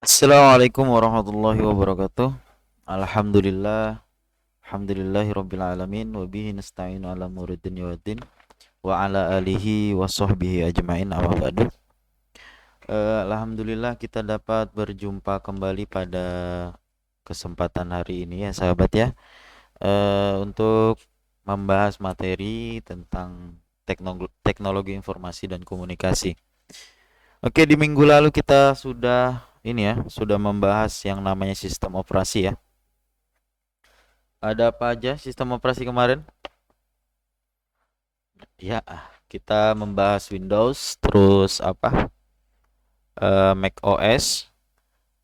Assalamualaikum warahmatullahi wabarakatuh. Alhamdulillah, alhamdulillahirabbil alamin wa bihi nasta'inu ala umuri dunya waddin wa ala alihi wa sahbihi ajmain amma ba'du. Alhamdulillah kita dapat berjumpa kembali pada kesempatan hari ini ya sahabat ya. Untuk membahas materi tentang teknologi informasi dan komunikasi. Oke, di minggu lalu kita sudah membahas yang namanya sistem operasi ya. Ada apa aja sistem operasi kemarin? Ya, kita membahas Windows, terus Mac OS,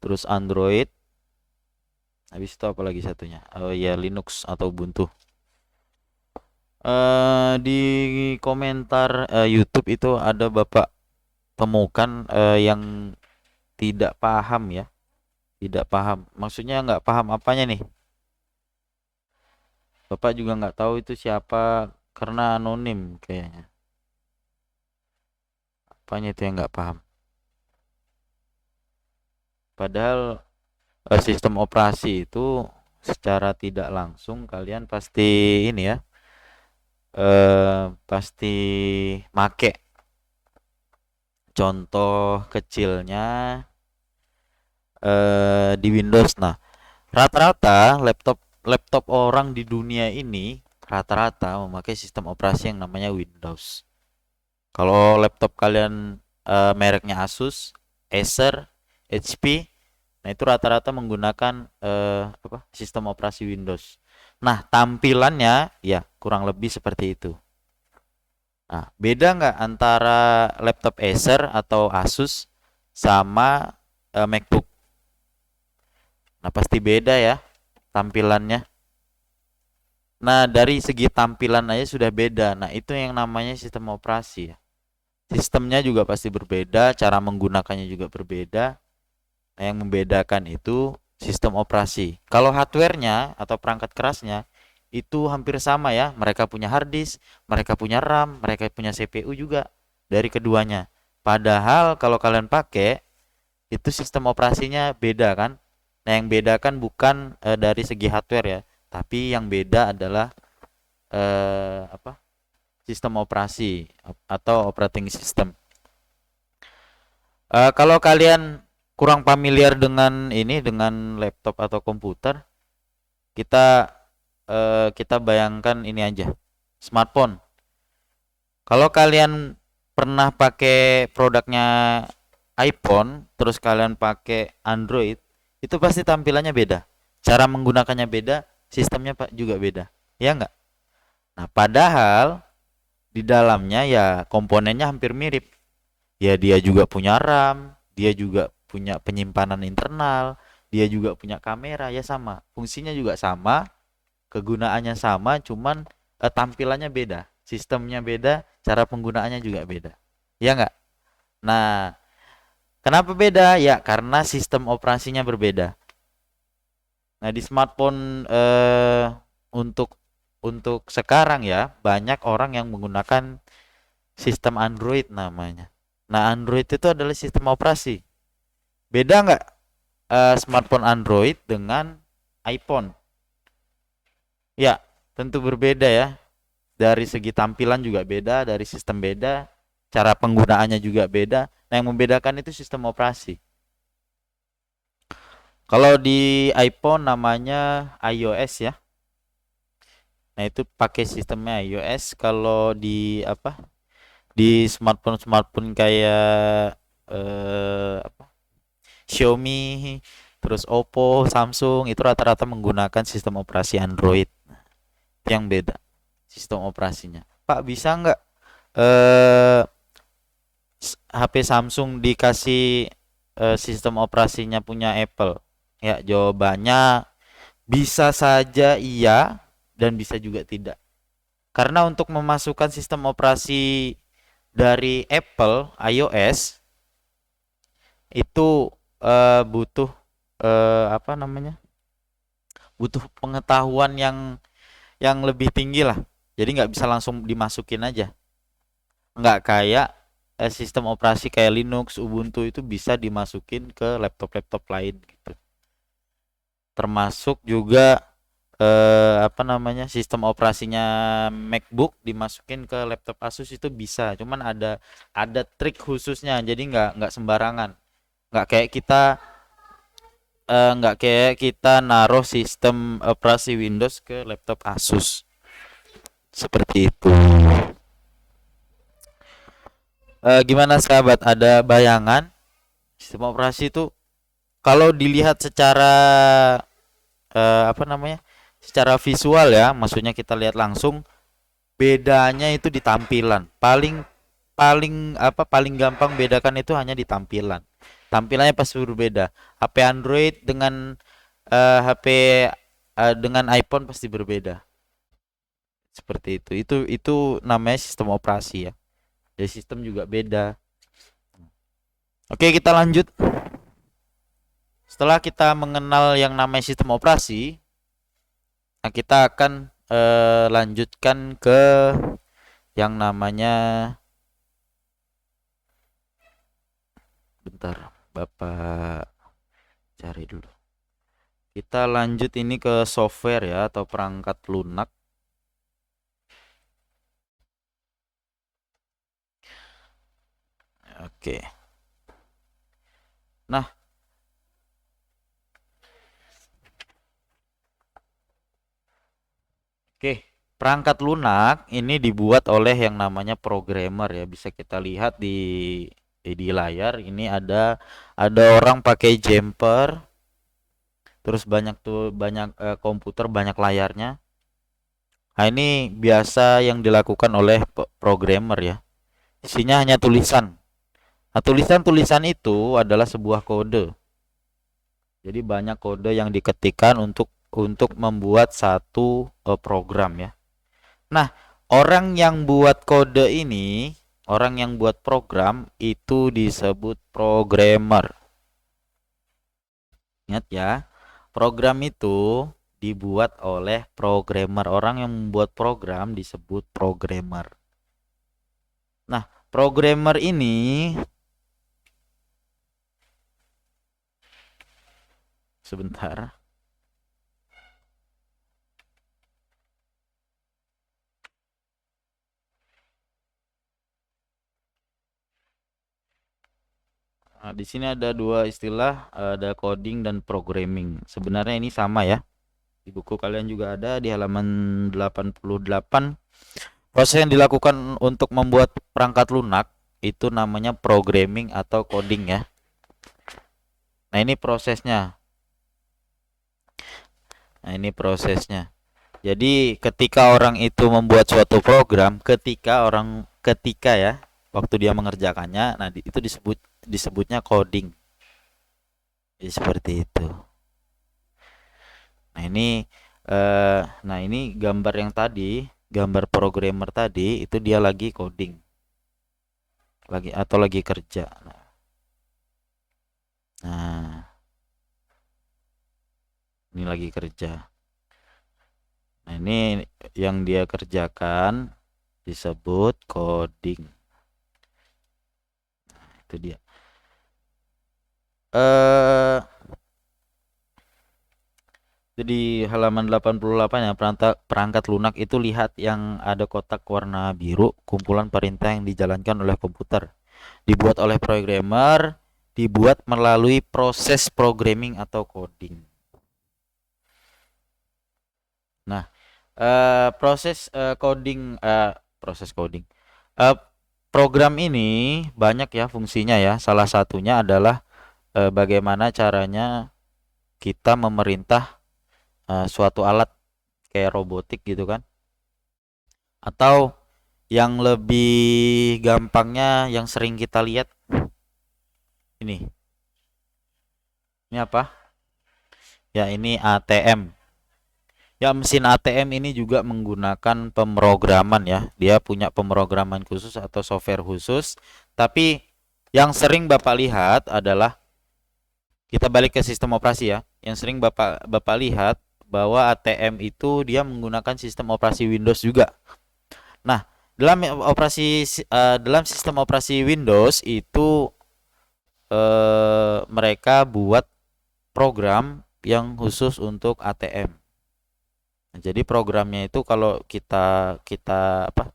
terus Android. Habis itu apa lagi satunya? Oh ya, Linux atau Ubuntu. Di komentar YouTube itu ada Bapak temukan yang tidak paham ya, tidak paham. Maksudnya nggak paham apanya nih? Bapak juga nggak tahu itu siapa karena anonim kayaknya. Apanya itu yang nggak paham? Padahal sistem operasi itu secara tidak langsung kalian pasti ini ya, pasti make. Contoh kecilnya di Windows. Nah, rata-rata laptop laptop orang di dunia ini rata-rata memakai sistem operasi yang namanya Windows. Kalau laptop kalian mereknya Asus, Acer, HP, nah itu rata-rata menggunakan sistem operasi Windows. Nah, tampilannya ya kurang lebih seperti itu. Nah, beda nggak antara laptop Acer atau Asus sama MacBook? Nah, pasti beda ya tampilannya. Nah, dari segi tampilan aja sudah beda. Nah, itu yang namanya sistem operasi ya. Sistemnya juga pasti berbeda, cara menggunakannya juga berbeda. Nah, yang membedakan itu sistem operasi. Kalau hardware-nya atau perangkat kerasnya itu hampir sama ya. Mereka punya hard disk, mereka punya RAM, mereka punya CPU juga dari keduanya. Padahal kalau kalian pakai itu sistem operasinya beda kan. Nah, yang beda kan bukan dari segi hardware ya, tapi yang beda adalah eh, apa? Sistem operasi atau operating system. Kalau kalian kurang familiar dengan ini dengan laptop atau komputer, kita kita bayangkan ini aja, smartphone. Kalau kalian pernah pakai produknya iPhone, terus kalian pakai Android, itu pasti tampilannya beda. Cara menggunakannya beda, sistemnya Pak juga beda. Ya enggak? Nah, padahal di dalamnya ya komponennya hampir mirip. Ya dia juga punya RAM, dia juga punya penyimpanan internal, dia juga punya kamera, ya sama. Fungsinya juga sama, kegunaannya sama, cuman tampilannya beda, sistemnya beda, cara penggunaannya juga beda. Ya enggak? Nah, kenapa beda? Ya karena sistem operasinya berbeda. Nah, di smartphone untuk sekarang ya banyak orang yang menggunakan sistem Android namanya. Nah, Android itu adalah sistem operasi. Beda nggak smartphone Android dengan iPhone? Ya, tentu berbeda ya. Dari segi tampilan juga beda, dari sistem beda, cara penggunaannya juga beda. Nah, yang membedakan itu sistem operasi. Kalau di iPhone namanya iOS ya. Nah, itu pakai sistemnya iOS. Kalau di Di smartphone-smartphone kayak Xiaomi, terus Oppo, Samsung itu rata-rata menggunakan sistem operasi Android. Itu yang beda sistem operasinya. Pak, bisa nggak eh HP Samsung dikasih sistem operasinya punya Apple? Ya, jawabannya bisa saja iya dan bisa juga tidak. Karena untuk memasukkan sistem operasi dari Apple iOS itu butuh apa namanya? Butuh pengetahuan yang lebih tinggi lah. Jadi nggak bisa langsung dimasukin aja. Nggak kayak sistem operasi kayak Linux, Ubuntu itu bisa dimasukin ke laptop-laptop lain gitu. Termasuk juga apa namanya, sistem operasinya MacBook dimasukin ke laptop Asus itu bisa. Cuman ada trik khususnya. Jadi nggak sembarangan. Nggak kayak kita nggak kayak kita naruh sistem operasi Windows ke laptop Asus. Seperti itu. Gimana sahabat? Ada bayangan sistem operasi itu kalau dilihat secara apa namanya? Secara visual ya, maksudnya kita lihat langsung, bedanya itu di tampilan. Paling paling apa paling gampang bedakan itu hanya di tampilan. Tampilannya pasti berbeda. HP Android dengan HP dengan iPhone pasti berbeda. Seperti itu. Itu namanya sistem operasi ya. Jadi sistem juga beda. Oke, kita lanjut. Setelah kita mengenal yang namanya sistem operasi, nah kita akan lanjutkan ke yang namanya, bentar, Bapak cari dulu. Kita lanjut ini ke software ya, atau perangkat lunak. Oke. Nah, oke, perangkat lunak ini dibuat oleh yang namanya programmer ya. Bisa kita lihat di layar ini ada orang pakai jumper. Terus banyak komputer, banyak layarnya. Nah, ini biasa yang dilakukan oleh programmer ya. Isinya hanya tulisan. Nah, tulisan-tulisan itu adalah sebuah kode. Jadi banyak kode yang diketikkan untuk membuat satu program ya. Nah, orang yang buat kode ini, orang yang buat program itu disebut programmer. Ingat ya, program itu dibuat oleh programmer. Orang yang membuat program disebut programmer. Nah, programmer ini sebentar. Nah, di sini ada dua istilah, ada coding dan programming. Sebenarnya ini sama ya. Di buku kalian juga ada di halaman 88. Proses yang dilakukan untuk membuat perangkat lunak itu namanya programming atau coding ya. Nah, ini prosesnya. Nah, ini prosesnya. Jadi ketika orang itu membuat suatu program, ketika ya, waktu dia mengerjakannya, nah itu disebutnya coding. Jadi seperti itu. Nah, ini gambar yang tadi, gambar programmer tadi itu dia lagi coding. Lagi kerja. Nah, ini lagi kerja. Nah, ini yang dia kerjakan disebut coding. Nah, itu dia. Jadi halaman 88 ya, perangkat lunak itu lihat yang ada kotak warna biru, kumpulan perintah yang dijalankan oleh komputer. Dibuat oleh programmer, dibuat melalui proses programming atau coding. Nah, proses coding program ini banyak ya fungsinya ya. Salah satunya adalah bagaimana caranya kita memerintah suatu alat kayak robotik gitu kan. Atau yang lebih gampangnya yang sering kita lihat ini. Ini apa? Ya, ini ATM. Ya, mesin ATM ini juga menggunakan pemrograman ya. Dia punya pemrograman khusus atau software khusus. Tapi yang sering Bapak lihat adalah, kita balik ke sistem operasi ya. Yang sering Bapak lihat bahwa ATM itu dia menggunakan sistem operasi Windows juga. Nah, dalam sistem operasi Windows itu mereka buat program yang khusus untuk ATM. Nah, jadi programnya itu kalau kita kita apa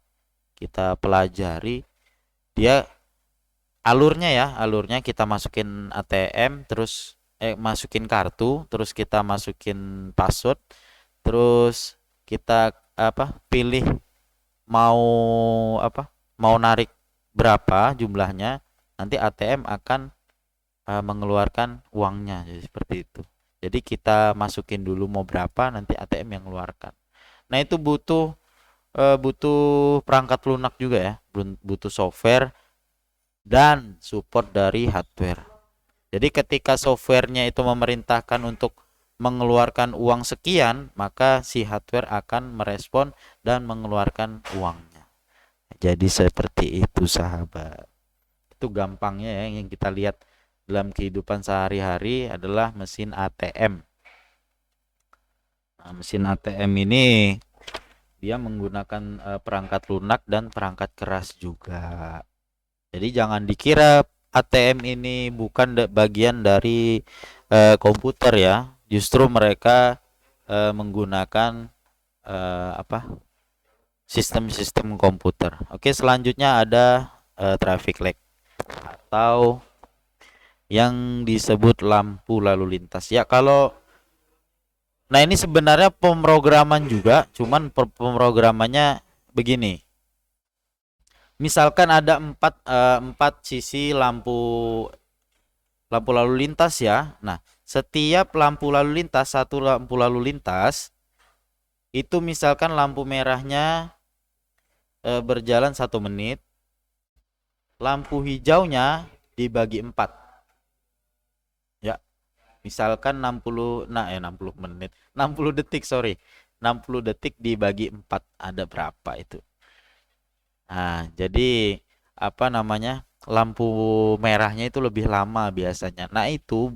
kita pelajari, dia alurnya kita masukin ATM, terus masukin kartu, terus kita masukin password, terus kita pilih mau mau narik berapa jumlahnya, nanti ATM akan mengeluarkan uangnya, jadi seperti itu. Jadi kita masukin dulu mau berapa, nanti ATM yang mengeluarkan. Nah, itu butuh perangkat lunak juga ya, butuh software dan support dari hardware. Jadi ketika softwarenya itu memerintahkan untuk mengeluarkan uang sekian, maka si hardware akan merespon dan mengeluarkan uangnya. Jadi seperti itu sahabat. Itu gampangnya ya, yang kita lihat dalam kehidupan sehari-hari adalah mesin ATM. Nah, mesin ATM ini dia menggunakan perangkat lunak dan perangkat keras juga. Jadi jangan dikira ATM ini bukan bagian dari komputer ya. Justru mereka menggunakan sistem-sistem komputer. Oke, selanjutnya ada traffic light atau yang disebut lampu lalu lintas. Ya, nah ini sebenarnya pemrograman juga, cuman pemrogramannya begini. Misalkan ada empat sisi lampu lalu lintas ya. Nah, setiap lampu lalu lintas, satu lampu lalu lintas itu misalkan lampu merahnya berjalan 1 menit, lampu hijaunya dibagi 4. Ya, misalkan 60 menit, 60 detik, sorry. 60 detik dibagi 4 ada berapa itu? Nah, jadi lampu merahnya itu lebih lama biasanya. Nah, itu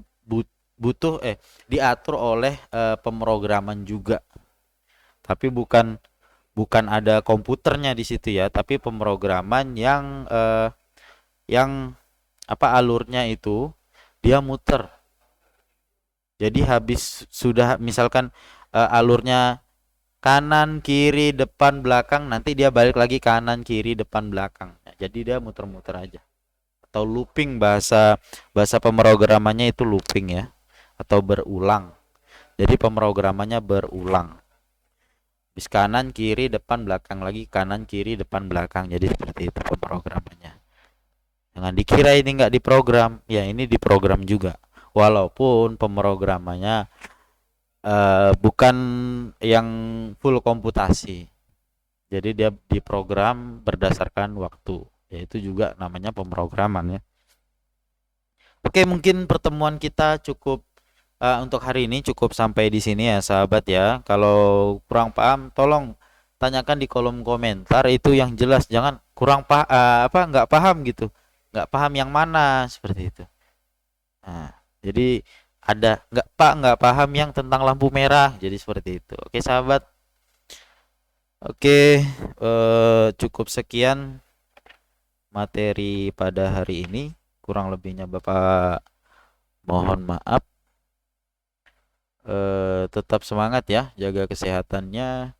butuh diatur oleh pemrograman juga. Tapi bukan ada komputernya di situ ya, tapi pemrograman yang alurnya itu dia muter. Jadi habis sudah misalkan alurnya kanan kiri depan belakang, nanti dia balik lagi kanan kiri depan belakang. Jadi dia muter-muter aja. Atau looping, bahasa pemrogramannya itu looping ya, atau berulang. Jadi pemrogramannya berulang. Habis kanan kiri depan belakang lagi, kanan kiri depan belakang. Jadi seperti itu pemrogramannya. Jangan dikira ini nggak diprogram, ya ini diprogram juga. Walaupun pemrogramannya bukan yang full komputasi. Jadi dia diprogram berdasarkan waktu. Yaitu juga namanya pemrograman ya. Oke, mungkin pertemuan kita cukup untuk hari ini cukup sampai di sini ya sahabat ya. Kalau kurang paham tolong tanyakan di kolom komentar, itu yang jelas, jangan kurang nggak paham gitu. Nggak paham yang mana seperti itu. Nah, jadi ada nggak paham yang tentang lampu merah, jadi seperti itu. Oke sahabat. Oke, cukup sekian materi pada hari ini. Kurang lebihnya Bapak mohon maaf. Tetap semangat ya, jaga kesehatannya.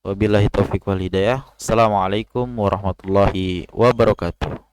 Wabillahi taufiq wal hidayah. Assalamualaikum warahmatullahi wabarakatuh.